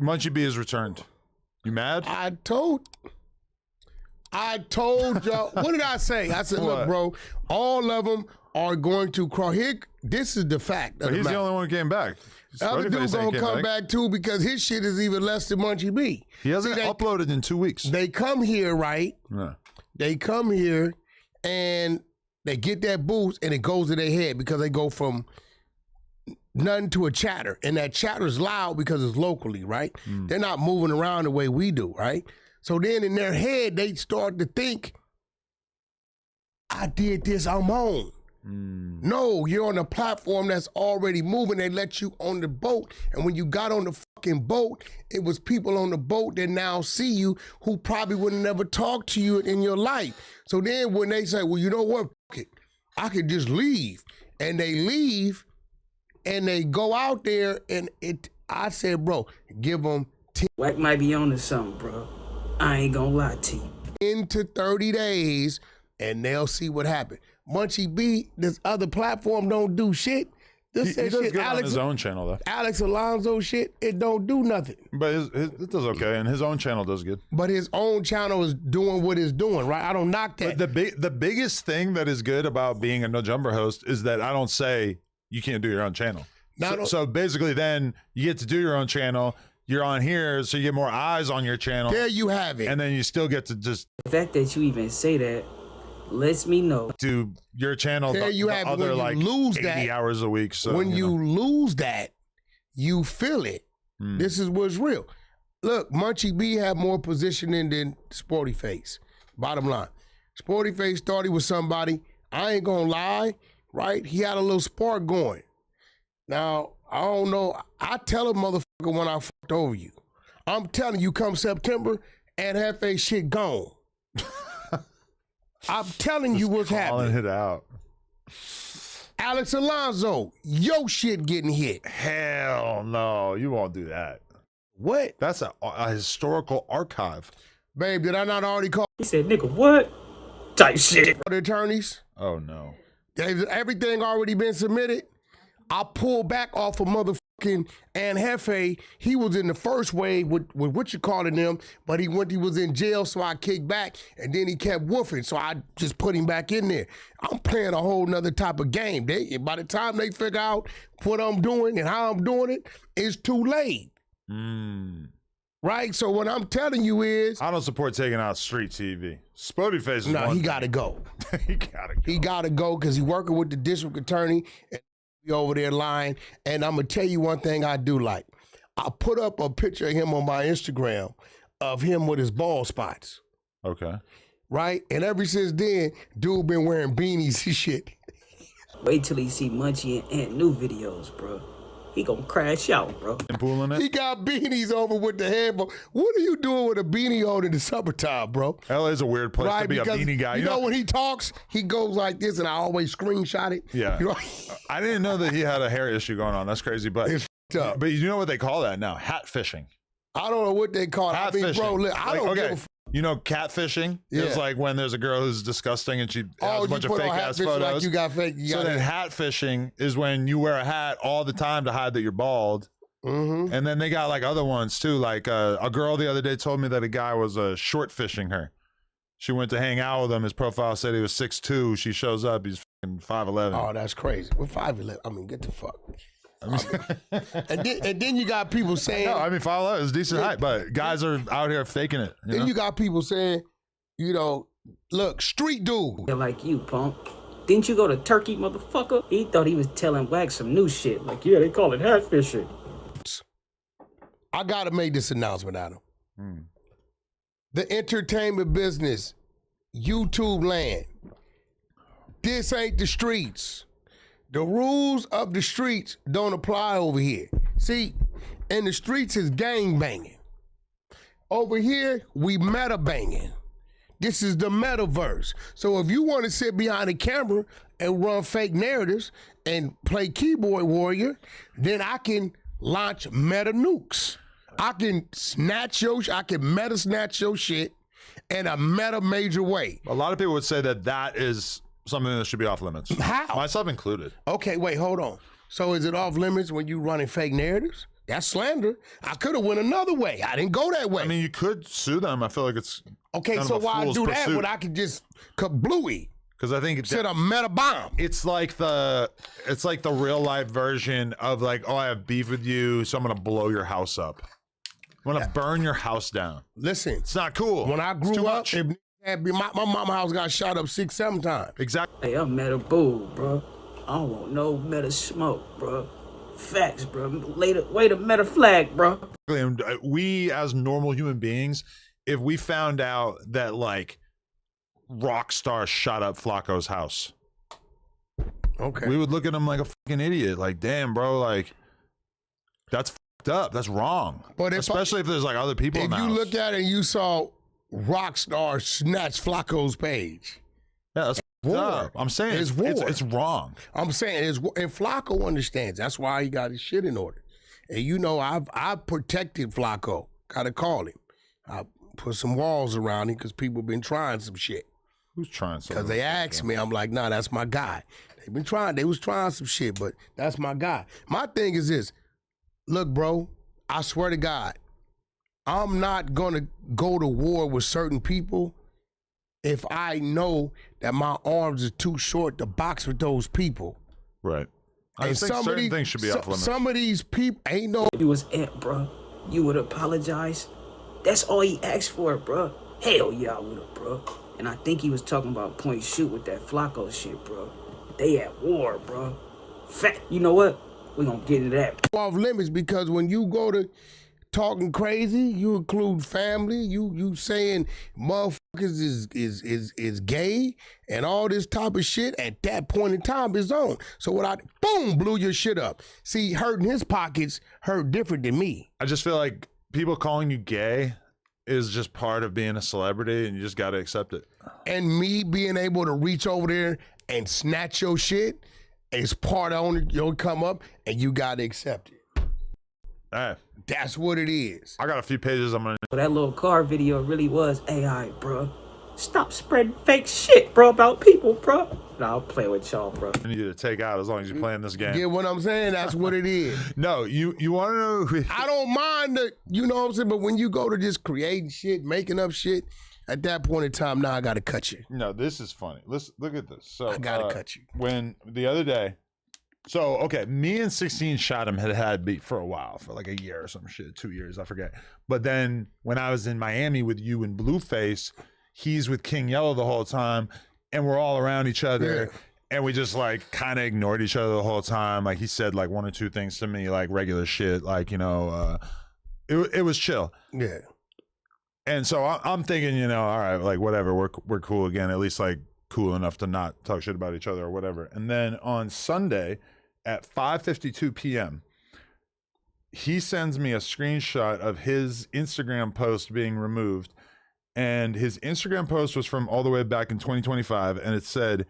Munchie B has returned. You mad? I told y'all. What did I say? I said, look, bro, all of them are going to crawl. Here, this is the fact. But he's the only one who came back. The other dude's gonna come back too because his shit is even less than Munchie B. He hasn't uploaded in 2 weeks. They come here, right? Yeah. They come here and they get that boost and it goes to their head because they go from nothing to a chatter. And that chatter is loud because it's locally, right? They're not moving around the way we do, right? So then in their head, they start to think, I did this, I'm on. No, you're on a platform that's already moving. They let you on the boat. And when you got on the fucking boat, it was people on the boat that now see you who probably would never talk to you in your life. So then when they say, well, you know what, fuck it, I could just leave. And they leave and they go out there and I said, bro, give them 10. Wack might be on to something, bro. I ain't gonna lie to you. 10 to 30 days and they'll see what happened. Munchie B, this other platform don't do shit. This he does shit, good on his own channel, though. Alex Alonso shit, it don't do nothing. But it does okay, and his own channel does good. But his own channel is doing what it's doing, right? I don't knock that. But the biggest thing that is good about being a No Jumper host is that I don't say you can't do your own channel. So basically then you get to do your own channel. You're on here, so you get more eyes on your channel. There you have it. And then you still get to just... The fact that you even say that lets me know. Do your channel there you have other like lose 80 that, hours a week. So when you lose that, you feel it. This is what's real. Look, Munchie B had more positioning than Sporty Face. Bottom line. Sporty Face thought he was somebody. I ain't gonna lie, right? He had a little spark going. Now, I don't know. I tell a motherfucker when I fucked over you. I'm telling you, come September, and Hefe shit gone. I'm telling you what's happening. Calling it out. Alex Alonso, your shit getting hit. Hell no, you won't do that. What? That's a historical archive. Babe, did I not already call? He said, nigga, what? Type shit. The attorneys? Oh no. Everything already been submitted? I pulled back off of motherfucking and Hefe. He was in the first wave with what you calling them, but he was in jail, so I kicked back, and then he kept woofing, so I just put him back in there. I'm playing a whole nother type of game. By the time they figure out what I'm doing and how I'm doing it, it's too late. Right? So what I'm telling you is... I don't support taking out street TV. Spotty Face is he gotta go. He gotta go. He gotta go because he's working with the district attorney and over there lying. And I'm gonna tell you one thing I do like. I put up a picture of him on my Instagram of him with his bald spots. Okay. Right? And ever since then, dude been wearing beanies and shit. Wait till he see Munchie and Ant new videos, bro. He gonna crash out, bro. And pulling it? He got beanies over with the headphone. What are you doing with a beanie on in the summertime, bro? LA's a weird place to be a beanie guy. You know when he talks, he goes like this, and I always screenshot it. Yeah. You know? I didn't know that he had a hair issue going on. That's crazy. But it's up. But you know what they call that now? Hat fishing. I don't know what they call it. Hat I mean, fishing. bro, look, I don't give a You know, catfishing is like when there's a girl who's disgusting and she has a bunch of fake ass photos. Like you got fake. So then hat fishing is when you wear a hat all the time to hide that you're bald. And then they got like other ones too. Like a girl the other day told me that a guy was short fishing her. She went to hang out with him. His profile said he was 6'2". She shows up, he's 5'11". Oh, that's crazy. We're 5'11". I mean, get the fuck. and then you got people saying... No, I mean, 5'11" is decent height, but guys are out here faking it. Then you got people saying, you know, look, street dude. They're like you, punk. Didn't you go to Turkey, motherfucker? He thought he was telling Wack some new shit. Like, yeah, they call it hat fishing. I got to make this announcement, Adam. The entertainment business, YouTube land, this ain't the streets. The rules of the streets don't apply over here. See, in the streets is gang banging. Over here, we meta banging. This is the metaverse. So if you want to sit behind a camera and run fake narratives and play keyboard warrior, then I can launch meta nukes. I can meta snatch your shit in a meta major way. A lot of people would say that that is something that should be off limits. How? Myself included. Okay, wait, hold on. So is it off limits when you running fake narratives? That's slander. I could have went another way. I didn't go that way. I mean, you could sue them. I feel like it's okay, kind so of a why fool's do that pursuit. when I could just kablooey? Because I think Instead of meta bomb. it's like the real life version of like, oh, I have beef with you, so I'm gonna blow your house up. I'm gonna burn your house down. Listen, It's not cool. when I It's too grew up, much. my mama house got shot up 6-7 times. Exactly. Hey, I'm meta boo, bro. I don't want no meta smoke, bro. Facts, bro. Way to meta flag, bro. And we as normal human beings, if we found out that like Rockstar shot up Flacco's house, Okay. we would look at him like a fucking idiot. Like, damn, bro, like that's fucked up. That's wrong. But especially if there's like other people in if the you house. looked at it and you saw Rockstar snatch Flacco's page, Yeah, that's war. up. I'm saying It's war. it's wrong. I'm saying and Flacco understands. That's why he got his shit in order. And you know, I've protected Flacco. Gotta call him. I put some walls around him because people been trying some shit. Who's trying something? Because they asked me, I'm like, nah, that's my guy. They was trying some shit, but that's my guy. My thing is this. Look, bro, I swear to God, I'm not gonna go to war with certain people if I know that my arms are too short to box with those people. Right. I And just think certain things should be off limits. Some of these people ain't no. If you was Ant, bro, you would apologize. That's all he asked for, bro. Hell yeah, I would have, bro. And I think he was talking about point shoot with that Flacco shit, bro. They at war, bro. You know what? We gonna get into that. Off limits because when you go to talking crazy, you include family. You saying motherfuckers is gay and all this type of shit. At that point in time, is on. So what I boom blew your shit up. See, hurting his pockets hurt different than me. I just feel like people calling you gay is just part of being a celebrity, and you just got to accept it. And me being able to reach over there and snatch your shit is part of your come up, and you got to accept it. Hey, That's what it is. I got a few pages I'm gonna. So that little car video really was AI, bro. Stop spreading fake shit, bro, about people, bro. Nah, I'll play with y'all, bro. need you to take out as long as you're playing this game. Get what I'm saying? That's what it is. No, you want to know who? I don't mind the, you know what I'm saying? But when you go to just creating shit, making up shit, at that point in time, now I got to cut you. No, this is funny. Let's look at this. So I got to cut you. When the other day, so okay, me and 16 Shot him had beat for a while, for like a year or some shit, 2 years, I forget. But then when I was in Miami with you and Blueface, he's with King Yellow the whole time, and we're all around each other. Yeah. And we just like kind of ignored each other the whole time. Like he said like one or two things to me, like regular shit, like, you know, it was chill. Yeah. And so I'm thinking, you know, all right, like whatever, we're cool again, at least like cool enough to not talk shit about each other or whatever. And then on Sunday at 5:52 p.m., he sends me a screenshot of his Instagram post being removed. And his Instagram post was from all the way back in 2025, and it said,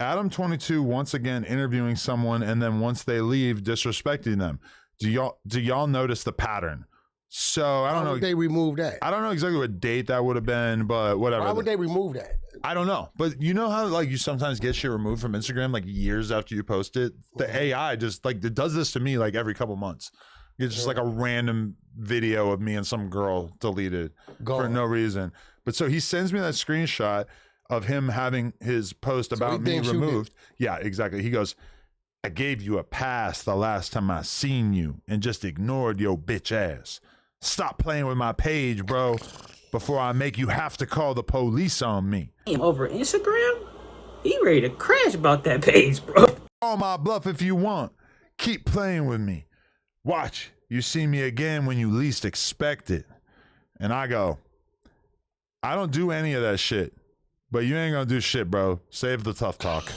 Adam22 once again interviewing someone, and then once they leave, disrespecting them. Do y'all notice the pattern? So I don't know. Why would they remove that? I don't know exactly what date that would have been, but whatever. Why would they remove that? I don't know. But you know how like you sometimes get shit removed from Instagram like years after you post it? The AI just like it does this to me like every couple months. It's just like a random video of me and some girl deleted for no reason. But so he sends me that screenshot of him having his post about me removed. Yeah, exactly. He goes, I gave you a pass the last time I seen you and just ignored your bitch ass. Stop playing with my page, bro, before I make you have to call the police on me. Over Instagram? He ready to crash about that page, bro. Call my bluff if you want. Keep playing with me. Watch, you see me again when you least expect it. And I go, I don't do any of that shit. But you ain't gonna do shit, bro. Save the tough talk.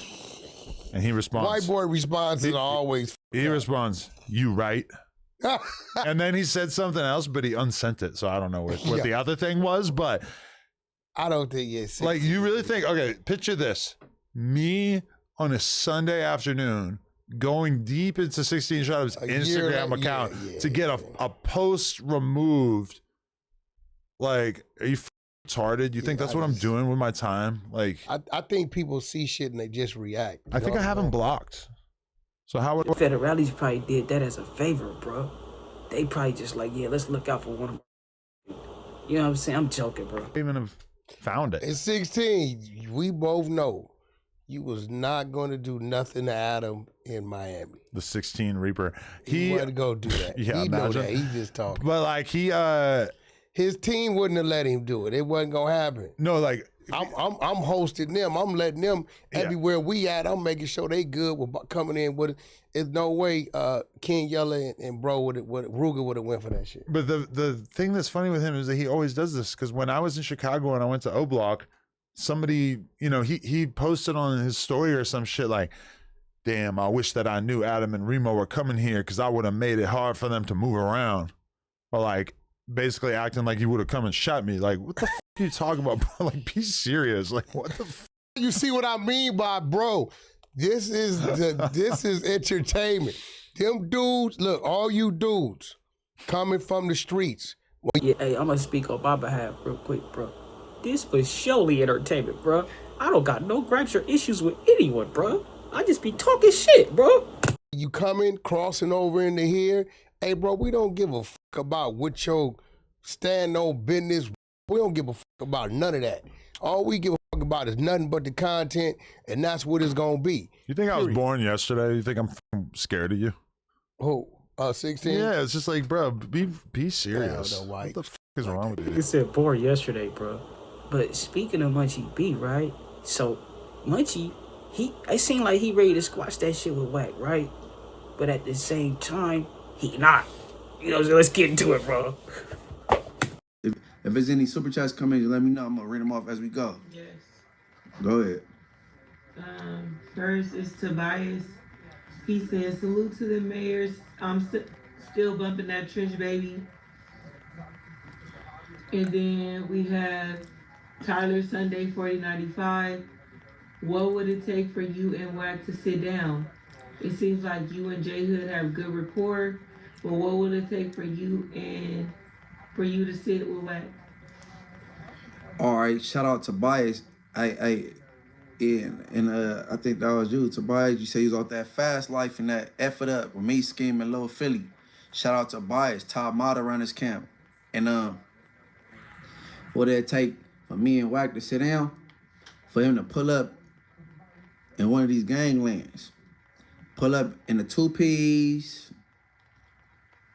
And he responds. White boy responses are always. He responds, you right? And then he said something else, but he unsent it. So I don't know what the other thing was, but I don't think it's like, you really think, okay, picture this. Me on a Sunday afternoon going deep into 16 Shot's Instagram account to get a post removed. Like, are you retarded? You think that's what I'm doing with my time? Like, I think people see shit and they just react. I think I have him blocked. So how would Federales probably did that as a favor, bro. they probably just like, yeah, let's look out for one of them. You know what I'm saying? I'm joking, bro. Even have found it. At 16, we both know you was not going to do nothing to Adam in Miami. The 16 Reaper. He wasn't going to do that. Yeah, he know imagine. that. He just talking. But like his team wouldn't have let him do it. It wasn't going to happen. No, like I'm hosting them. I'm letting them everywhere we at. I'm making sure they good with coming in with it. There's no way King Yella and bro Ruger would have went for that shit. But the thing that's funny with him is that he always does this, because when I was in Chicago and I went to O Block, somebody, you know, he posted on his story or some shit like, damn, I wish that I knew Adam and Remo were coming here because I would have made it hard for them to move around. Or like basically acting like he would have come and shot me. Like, what the f are you talking about, bro? Like, be serious. Like, what the f? You see what I mean by, bro, this is entertainment. Them dudes, look, all you dudes coming from the streets. Yeah, hey, I'm gonna speak on my behalf real quick, bro. This was surely entertainment, bro. I don't got no gripes or issues with anyone, bro. I just be talking shit, bro. You coming, crossing over into here. Hey, bro, we don't give a fuck about what your stand on business. We don't give a fuck about none of that. All we give a fuck about is nothing but the content, and that's what it's gonna be. You think I was born yesterday? You think I'm scared of you? Who? 16? Yeah, it's just like, bro, be serious. Hell no, what the f is wrong with you? You said born yesterday, bro. But speaking of Munchie B, right? So Munchie, it seemed like he ready to squash that shit with Wack, right? But at the same time, he not. You know, so let's get into it, bro. If there's any super chats coming, let me know. I'm gonna read them off as we go. Yes. Go ahead. First is Tobias. He says, salute to the mayors. I'm still bumping that Trish baby. And then we have Tyler Sunday 4095. What would it take for you and Wack to sit down? It seems like you and J Hood have good rapport, but what would it take for you to sit with Wack? All right, shout out to Tobias. I think that was you, Tobias. You say you was off that fast life and that F it up with me scheming Little Philly. Shout out to Tobias, top model around this camp. And what would it take for me and Wack to sit down? For him to pull up in one of these ganglands. Pull up in the 2Ps,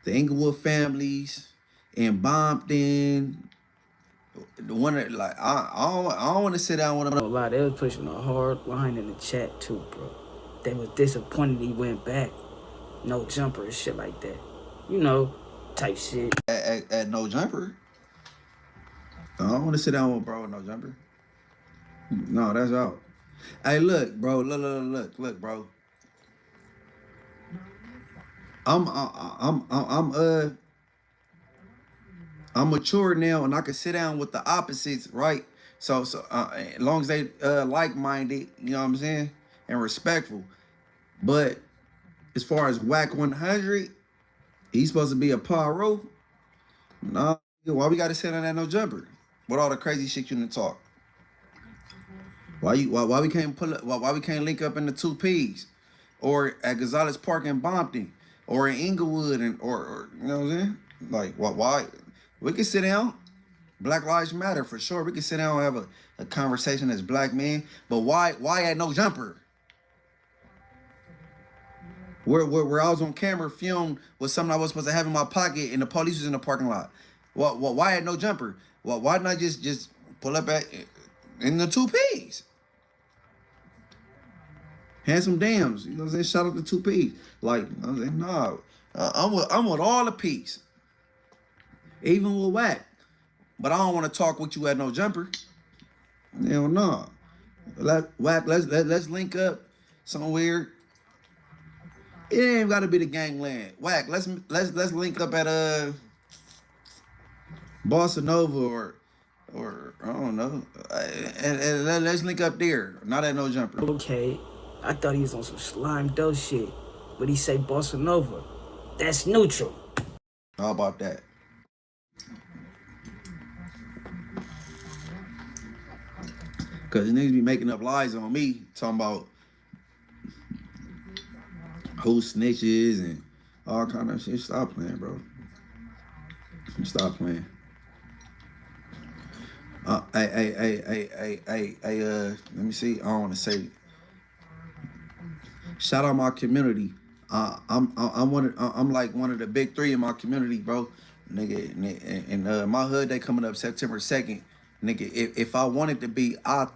the Inglewood families, and Bompton. The one that, like, I don't want to sit down with him. A lot. They was pushing a hard line in the chat too, bro. They was disappointed he went back. No jumper and shit like that. You know, type shit. At no jumper. I don't want to sit down with bro with no jumper. No, that's out. Hey, look, bro. Look, bro. I'm mature now, and I can sit down with the opposites, right? So as long as they like-minded, you know what I'm saying, and respectful. But as far as Wack100, he's supposed to be a pyro. Nah, why we got to sit on that no jumper? With all the crazy shit you done talk. Why we can't pull up? Why we can't link up in the 2Ps, or at Gonzalez Park in Bompton, or in Inglewood, or you know what I'm saying? Like why? We can sit down. Black Lives Matter for sure. We can sit down and have a conversation as black men. But why at no jumper? Where I was on camera filmed with something I was supposed to have in my pocket, and the police was in the parking lot. Why at no jumper? Why not just pull up in the 2Ps? Handsome dams, you know what I'm saying? Shout out to 2Ps. Like, I'm saying, no, I'm with all the Ps, even with Wack. But I don't want to talk with you at no jumper. Hell no. Wack, let's link up somewhere. It ain't got to be the gangland. Wack, let's link up at Bossa Nova or I don't know, and let's link up there. Not at no jumper. Okay, I thought he was on some slime dough shit, but he say Bossa Nova. That's neutral. How about that? Cause niggas be making up lies on me, talking about who snitches and all kind of shit. Stop playing, bro. Stop playing. Let me see. I don't want to say. Shout out my community. I'm like one of the big three in my community, bro. Nigga, and my hood day coming up September 2nd. Nigga, if I wanted to be, I'll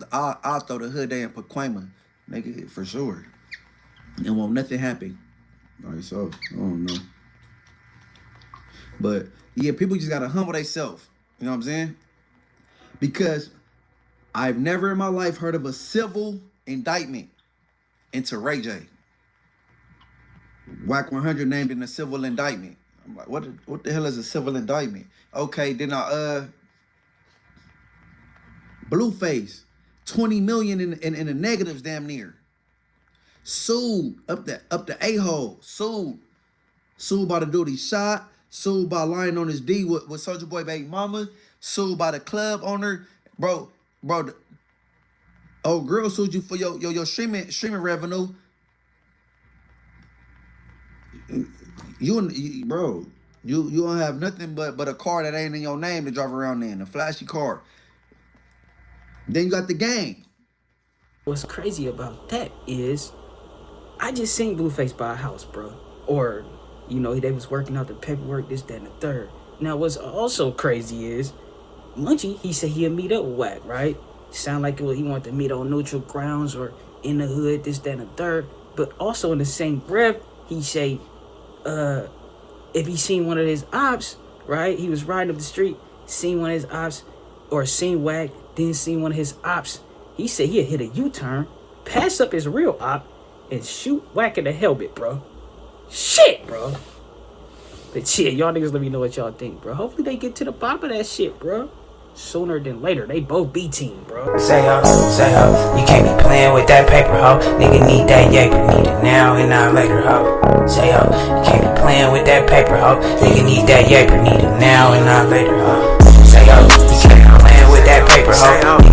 throw the hood day in Pacoima, nigga, for sure. And won't nothing happen. All right, so I don't know. But yeah, people just gotta humble themselves. You know what I'm saying? Because I've never in my life heard of a civil indictment into Ray J. Wack100 named in a civil indictment. I'm like, what the hell is a civil indictment? Okay, then Blueface, 20 million in the negatives, damn near. Sued up the a-hole. Sued by the dude he shot. Sued by lying on his D with Soulja Boy baby mama. Sued by the club owner. Bro, old girl sued you for your streaming revenue. You don't have nothing but a car that ain't in your name to drive around in, a flashy car. Then you got the gang. What's crazy about that is I just seen Blueface buy a house, bro. Or, you know, they was working out the paperwork, this, that, and the third. Now, what's also crazy is Munchie, he said he'll meet up with Wack, right? Sound like he wanted to meet on neutral grounds or in the hood, this, that, and the third. But also in the same breath, he say, if he seen one of his ops, right? He was riding up the street, seen one of his ops, or seen Wack, then seen one of his ops. He said he'll hit a U-turn, pass up his real op, and shoot Wack in the helmet, bro. Shit, bro. But shit, y'all niggas let me know what y'all think, bro. Hopefully they get to the bottom of that shit, bro. Sooner than later. They both B-team, bro. Say ho, you can't be playing with that paper, ho. Nigga need that yaper, need it now and not later, ho. Say ho, you can't be playing with that paper, ho. Nigga need that yaper, need it now and not later, ho. Say ho, you can't be playing with that paper, ho.